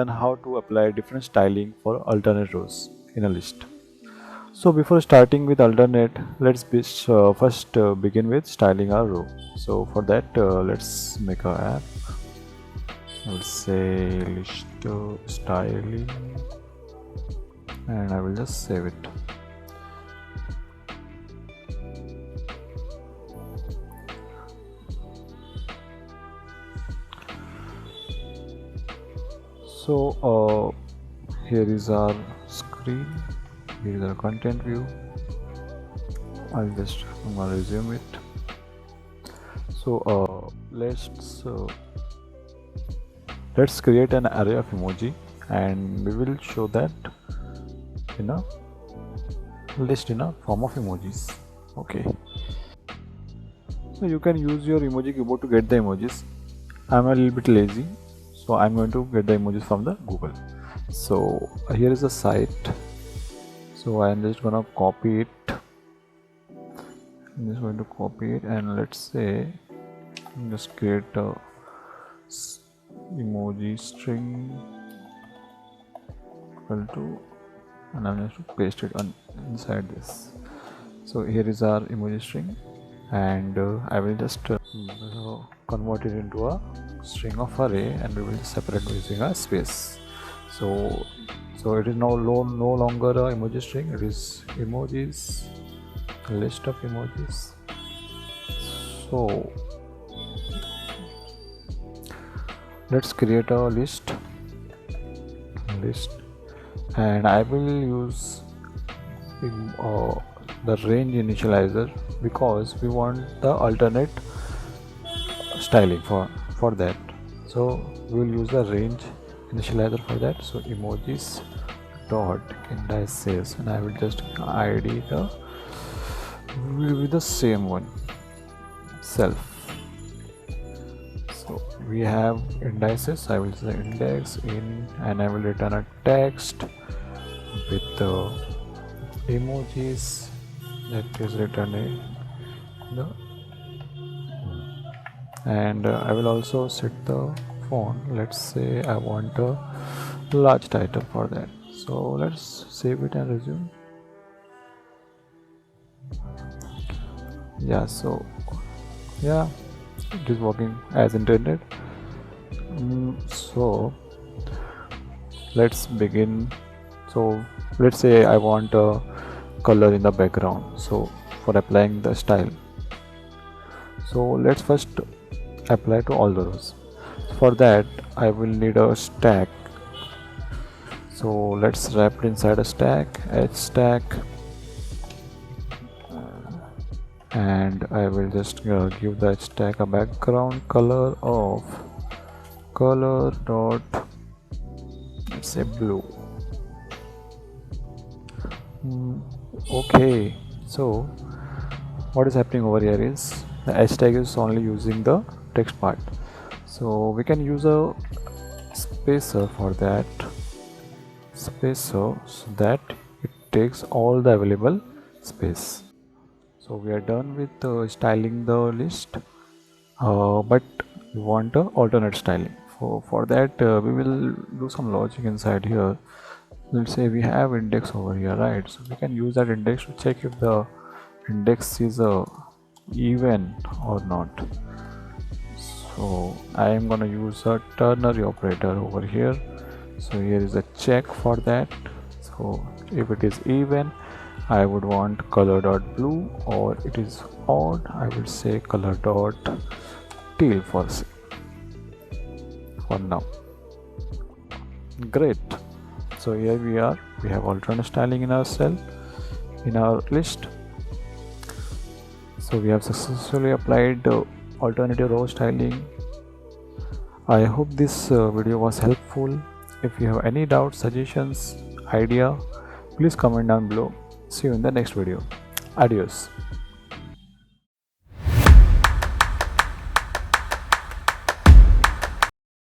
learn how to apply different styling for alternate rows in a list. So before starting with alternate, let's first begin with styling our row. So for that, let's make an app. I'll say list styling, and I will just save it. So here is our screen, here is our content view. I'm gonna resume it. So let's create an array of emoji, and we will show that in a list in a form of emojis. Okay, so you can use your emoji keyboard to get the emojis. I'm a little bit lazy, so I'm going to get the emojis from the Google. So here is the site, so I'm just gonna copy it. I'm just going to copy it, and let's say just create a emoji string equal to, and I'm going to paste it on inside this. So here is our emoji string, and I will just convert it into a string of array, and we will separate using a space. So it is no longer a emoji string, it is emojis, a list of emojis. So let's create a list, and I will use the range initializer because we want the alternate styling for that. So we will use the range initializer for that. So emojis dot indices, and I will just id will be the same one, self. So we have indices, I will say index in, and I will return a text with the emojis that is returning the, and I will also set the font. Let's say I want a large title for that. So let's save it and resume. Yeah, so yeah, it is working as intended. So let's begin. So let's say I want a color in the background, so for applying the style, so let's first apply to all the rows. For that I will need a stack, so let's wrap it inside a stack, h stack, and I will just give that stack a background color of color dot, let's say blue. Okay, so what is happening over here is the hashtag is only using the text part, so we can use a spacer for that, spacer, so that it takes all the available space. So we are done with styling the list, but we want a alternate styling. For that we will do some logic inside here. Let's say we have index over here, right? So we can use that index to check if the index is even or not. So I am gonna use a ternary operator over here. So here is a check for that. So if it is even, I would want color dot blue, or it is odd, I will say color dot teal for now. Great. So here we have alternate styling in our cell, in our list. So we have successfully applied alternative row styling. I hope this video was helpful. If you have any doubts, suggestions, idea, please comment down below. See you in the next video. Adios.